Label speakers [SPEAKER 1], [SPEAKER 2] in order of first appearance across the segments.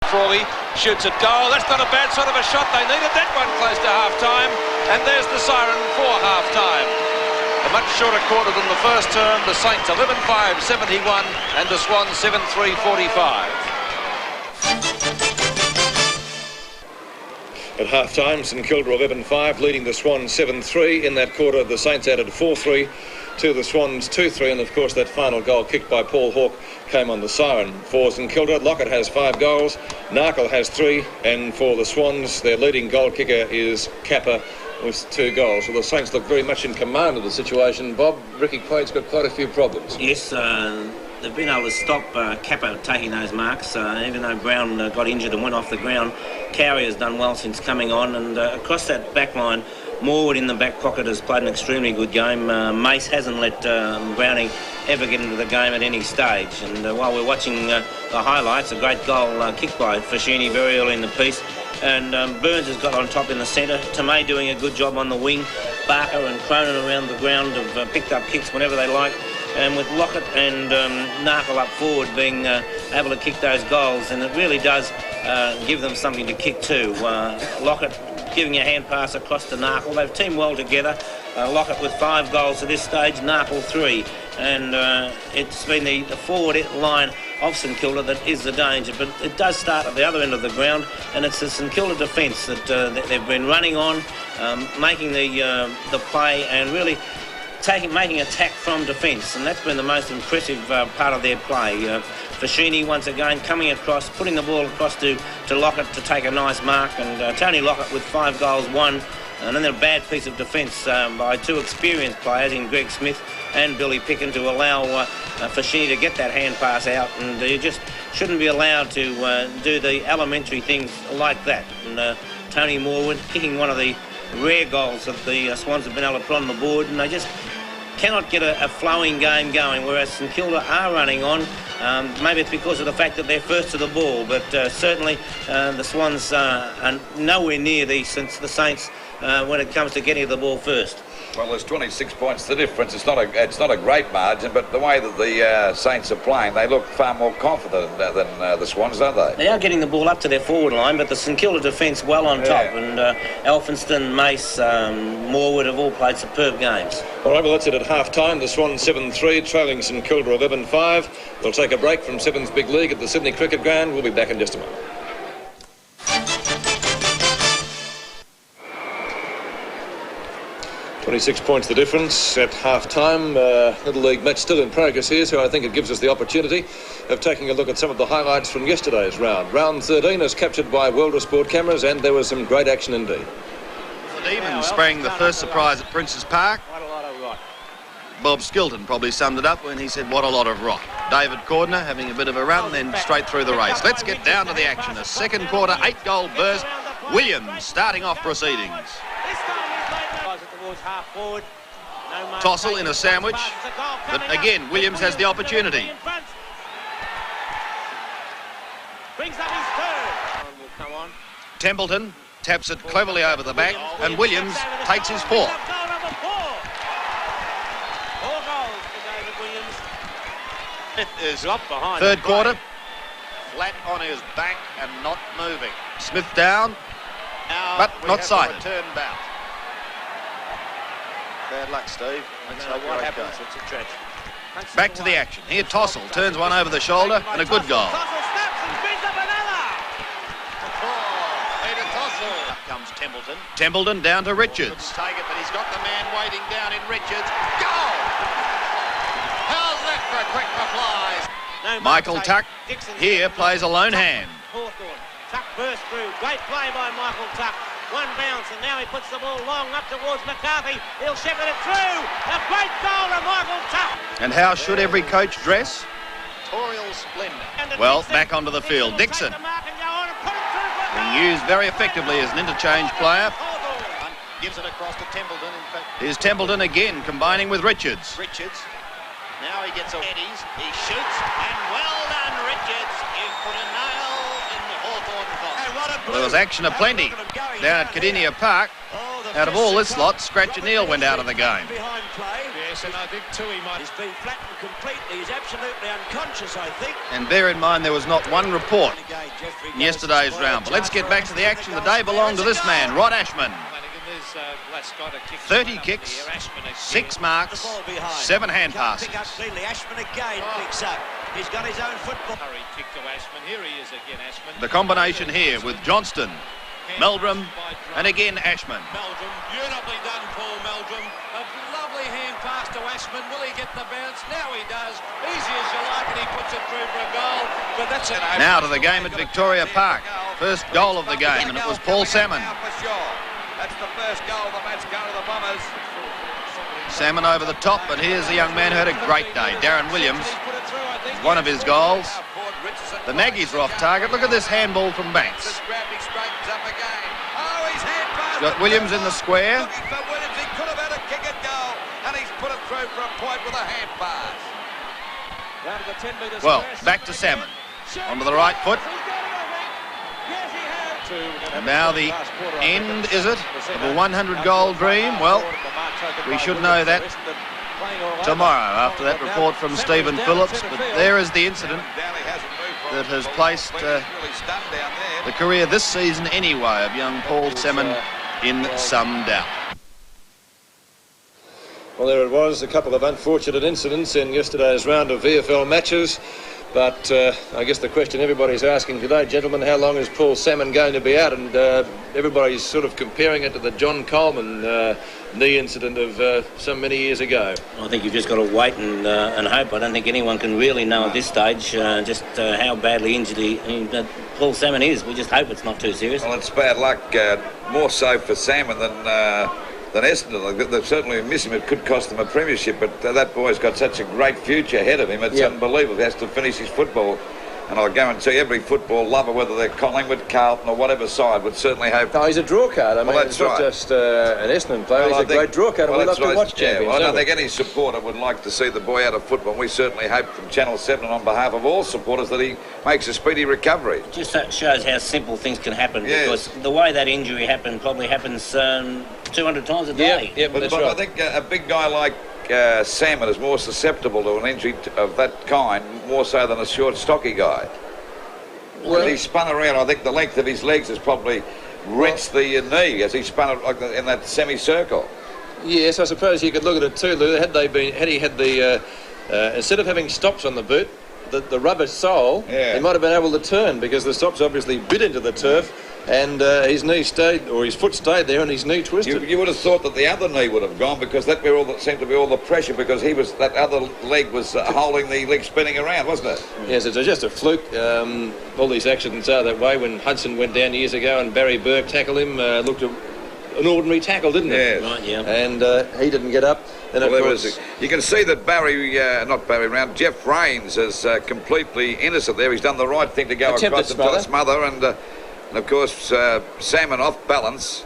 [SPEAKER 1] Frawley shoots at goal. That's not a bad sort of a shot. They needed that one close to half-time. And there's the siren for half-time. A much shorter quarter than the first term. The Saints 11-5, 71, and the Swans 7-3, 45.
[SPEAKER 2] At half-time, St Kilda 11-5, leading the Swans 7-3. In that quarter, the Saints added 4-3 to the Swans 2-3, and of course that final goal kicked by Paul Hawke came on the siren. For St Kilda, Lockett has 5 goals, Narkle has 3, and for the Swans, their leading goal kicker is Kappa with 2 goals. So the Saints look very much in command of the situation. Bob, Ricky Quaid's got quite a few problems.
[SPEAKER 3] Yes, they've been able to stop Kappa taking those marks. Even though Brown got injured and went off the ground, Cowie has done well since coming on, and across that back line, Morwood in the back pocket has played an extremely good game. Mace hasn't let Browning ever get into the game at any stage. And while we're watching the highlights, a great goal kicked by Fashini very early in the piece. And Burns has got on top in the centre. Tomei doing a good job on the wing. Barker and Cronin around the ground have picked up kicks whenever they like. And with Lockett and Narkle up forward being able to kick those goals, and it really does give them something to kick to. Lockett giving a hand pass across to Narkle. They've teamed well together. Lockett with 5 goals at this stage, Narkle 3. And it's been the forward line of St Kilda that is the danger. But it does start at the other end of the ground, and it's the St Kilda defence that they've been running on, making the play and really making attack from defence, and that's been the most impressive part of their play. Fashini once again coming across, putting the ball across to Lockett to take a nice mark, and Tony Lockett with 5 goals, 1, and then a bad piece of defence by 2 experienced players in Greg Smith and Billy Picken to allow Fashini to get that hand pass out, and you just shouldn't be allowed to do the elementary things like that. And Tony Morwood kicking one of the rare goals that the Swans have been able to put on the board, and they just cannot get a flowing game going, whereas St Kilda are running on. Maybe it's because of the fact that they're first to the ball, but certainly the Swans are nowhere near the Saints when it comes to getting the ball first.
[SPEAKER 4] Well, there's 26 points the difference. It's not a great margin, but the way that the Saints are playing, they look far more confident than the Swans, don't they?
[SPEAKER 3] They are getting the ball up to their forward line, but the St Kilda defence well on top, and Elphinston, Mace, Morwood have all played superb games.
[SPEAKER 2] All right, well, that's it at half-time. The Swans 7-3, trailing St Kilda 11-5. We'll take a break from Sevens Big League at the Sydney Cricket Ground. We'll be back in just a moment. 26 points the difference at half-time. Little league match still in progress here, so I think it gives us the opportunity of taking a look at some of the highlights from yesterday's round. Round 13 is captured by World of Sport cameras, and there was some great action indeed.
[SPEAKER 5] The Demons sprang the first surprise at Princes Park. Bob Skilton probably summed it up when he said, what a lot of rot. David Cordner having a bit of a run, then straight through the race. Let's get down to the action. A second quarter, 8-goal burst. Williams starting off proceedings. Tossel in a sandwich, but again Williams has the opportunity. Templeton taps it cleverly over the back, and Williams takes his 4th. It is third quarter, flat on his back and not moving. Smith down, but not sighted. Bad luck, Steve. What happens? It's a tragedy. Back to the action. Here Tossel turns one over the shoulder, and a good goal. Up comes Templeton. Templeton down to Richards. Take it, but he's got the man waiting down in Richards. Goal! How's that for a quick reply? Michael Tuck here plays a lone hand.
[SPEAKER 6] Tuck burst through. Great play by Michael Tuck. 1 bounce, and now he puts the ball long up towards McCarthy. He'll shepherd it through. A great goal to Michael Tuck.
[SPEAKER 5] And how should every coach dress? Well, back onto the field. Dixon being used very effectively as an interchange player. Gives it across to Templeton. Here's Templeton again, combining with Richards. Now he gets a headies. He shoots, and well done, Richards. You've put a nail in the Hawthorn box. Well, there was action aplenty down at Cardinia Park. Out of all this lot, Scratcher Neal went out of the game.
[SPEAKER 6] Behind play.
[SPEAKER 7] Yes, and I think too
[SPEAKER 6] He's been flattened completely. He's absolutely unconscious, I think.
[SPEAKER 5] And bear in mind there was not one report in yesterday's round. But let's get back to the action. The day belonged to this man, Rod Ashman. 30 kicks, 6 marks, 7 hand passes.
[SPEAKER 6] Pick up cleanly. Ashman again picks up. He's got his own football.
[SPEAKER 7] Hurry kick to Ashman. Here he is again, Ashman.
[SPEAKER 5] The combination here with Johnston, Meldrum, and again Ashman.
[SPEAKER 7] Meldrum, beautifully done, Paul Meldrum. A lovely hand pass to Ashman. Will he get the bounce? Now he does. Easy as you like, and he puts it through for a goal. But that's it.
[SPEAKER 5] Now to the game at Victoria Park. First goal of the game, and it was Paul Salmon.
[SPEAKER 4] That's the first goal of the match going to the Bombers.
[SPEAKER 5] Salmon over the top, and here's a young man who had a great day, Darren Williams. One of his goals. The Naggies are off target. Look at this handball from Banks. He's got Williams in the square.
[SPEAKER 4] He could have had a kick at goal, and he's put it through for a point with a hand pass.
[SPEAKER 5] Well, back to Salmon. Onto the right foot. And now the end, is it, of a 100-goal dream? Well, we should know that tomorrow after that report from Stephen Phillips. But there is the incident that has placed the career this season anyway of young Paul Salmon in some doubt.
[SPEAKER 2] Well, there it was, a couple of unfortunate incidents in yesterday's round of VFL matches. But I guess the question everybody's asking today, gentlemen, how long is Paul Salmon going to be out? And everybody's sort of comparing it to the John Coleman knee incident of so many years ago.
[SPEAKER 3] I think you've just got to wait and hope. I don't think anyone can really know at this stage just how badly injured Paul Salmon is. We just hope it's not too serious.
[SPEAKER 4] Well, it's bad luck, more so for Salmon than Essendon. They certainly miss him. It could cost them a premiership, but that boy's got such a great future ahead of him. It's unbelievable. He has to finish his football. And I'll guarantee every football lover, whether they're Collingwood, Carlton or whatever side, would certainly hope...
[SPEAKER 2] No, he's a draw card. I mean,
[SPEAKER 4] that's
[SPEAKER 2] it's not
[SPEAKER 4] right.
[SPEAKER 2] just an Essendon player. He's a great draw card.
[SPEAKER 4] Well,
[SPEAKER 2] we love to watch
[SPEAKER 4] yeah,
[SPEAKER 2] champions.
[SPEAKER 4] well, I don't think any supporter would like to see the boy out of football. We certainly hope from Channel 7 and on behalf of all supporters that he makes a speedy recovery.
[SPEAKER 3] It just shows how simple things can happen,
[SPEAKER 4] Yes.
[SPEAKER 3] because the way that injury happened probably happens 200 times a day.
[SPEAKER 2] Yeah,
[SPEAKER 4] But
[SPEAKER 2] that's
[SPEAKER 4] I
[SPEAKER 2] right.
[SPEAKER 4] think a big guy like Salmon is more susceptible to an injury of that kind, more so than a short, stocky guy. Well, he spun around. I think the length of his legs has probably wrenched the knee as he spun it like in that semicircle.
[SPEAKER 2] Yes, I suppose you could look at it too, Lou. Had he had the instead of having stops on the boot, the rubber sole, he might have been able to turn, because the stops obviously bit into the turf, and his knee stayed, or his foot stayed there, and his knee twisted.
[SPEAKER 4] You would have thought that the other knee would have gone, because that seemed to be all the pressure, because that other leg was holding the leg spinning around, wasn't it?
[SPEAKER 2] Yes, it's just a fluke. All these accidents are that way. When Hudson went down years ago and Barry Burke tackled him, looked an ordinary tackle, didn't it?
[SPEAKER 4] Yes.
[SPEAKER 3] Right, yeah.
[SPEAKER 2] And he didn't get up. And of course,
[SPEAKER 4] you can see that Jeff Rains is completely innocent there. He's done the right thing to go across and try to smother, and of course Salmon off balance.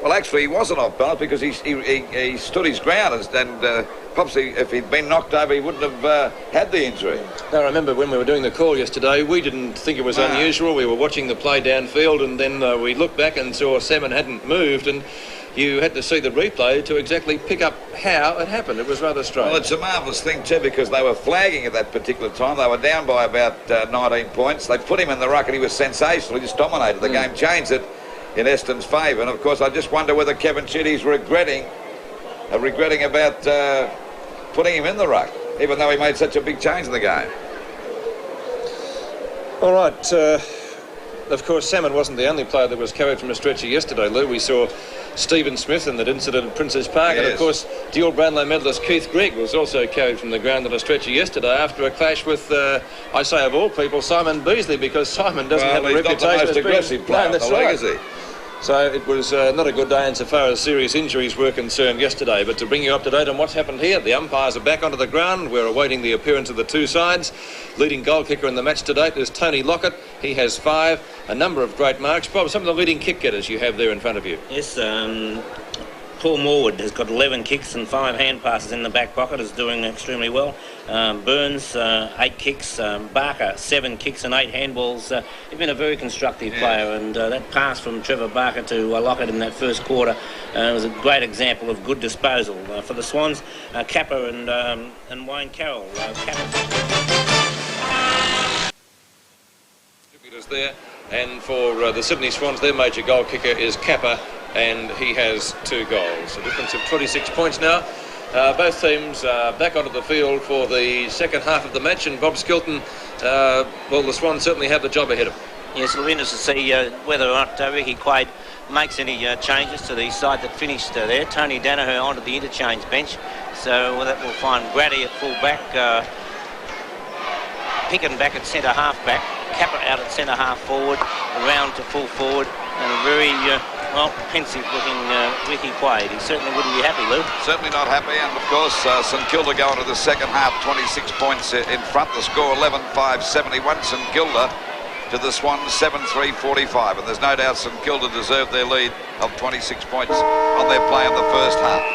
[SPEAKER 4] Well, actually he wasn't off balance, because he stood his ground, and probably if he'd been knocked over he wouldn't have had the injury.
[SPEAKER 2] Now, I remember when we were doing the call yesterday, we didn't think it was unusual. We were watching the play downfield, and then we looked back and saw Salmon hadn't moved, and you had to see the replay to exactly pick up how it happened. It was rather strange.
[SPEAKER 4] Well, it's a marvellous thing too, because they were flagging at that particular time. They were down by about 19 points. They put him in the ruck, and he was sensational. He just dominated the game, changed it in Eston's favour. And of course, I just wonder whether Kevin Chitty's regretting about putting him in the ruck, even though he made such a big change in the game.
[SPEAKER 2] All right. Of course, Salmon wasn't the only player that was carried from a stretcher yesterday, Lou. We saw Stephen Smith in that incident at Princes Park, and of course dual Brownlow medalist Keith Gregg was also carried from the ground on a stretcher yesterday after a clash with, I say of all people, Simon Beasley, because Simon doesn't have a reputation
[SPEAKER 4] not the most
[SPEAKER 2] as being
[SPEAKER 4] aggressive player.
[SPEAKER 2] No, that's right. Is he? So it was not a good day insofar as serious injuries were concerned yesterday. But to bring you up to date on what's happened here, the umpires are back onto the ground. We're awaiting the appearance of the two sides. Leading goal kicker in the match to date is Tony Lockett. He has 5, a number of great marks. Bob, some of the leading kick getters you have there in front of you.
[SPEAKER 3] Yes, Paul Morwood has got 11 kicks and 5 hand passes in the back pocket, is doing extremely well. Burns, 8 kicks. Barker, 7 kicks and 8 handballs. He's been a very constructive player, and that pass from Trevor Barker to Lockett in that first quarter was a great example of good disposal. For the Swans, Kappa and Wayne Carroll.
[SPEAKER 2] Distributors there, and for the Sydney Swans, their major goal kicker is Kappa, and he has 2 goals. A difference of 26 points now. Both teams back onto the field for the second half of the match, and Bob Skilton, well, the Swans certainly have the job ahead of them.
[SPEAKER 3] Yes, it'll be interesting to see whether or not Ricky Quaid makes any changes to the side that finished there. Tony Danaher onto the interchange bench, so that will find Grady at full back, Picken back at centre half back, Kappa out at centre half forward, around to full forward, and a very pensive looking Ricky Quaid. He certainly wouldn't be happy, Lou.
[SPEAKER 4] Certainly not happy, and of course St Kilda go into the second half 26 points in front. The score 11-5-71. St Kilda to the Swans 7-3-45, and there's no doubt St Kilda deserved their lead of 26 points on their play in the first half.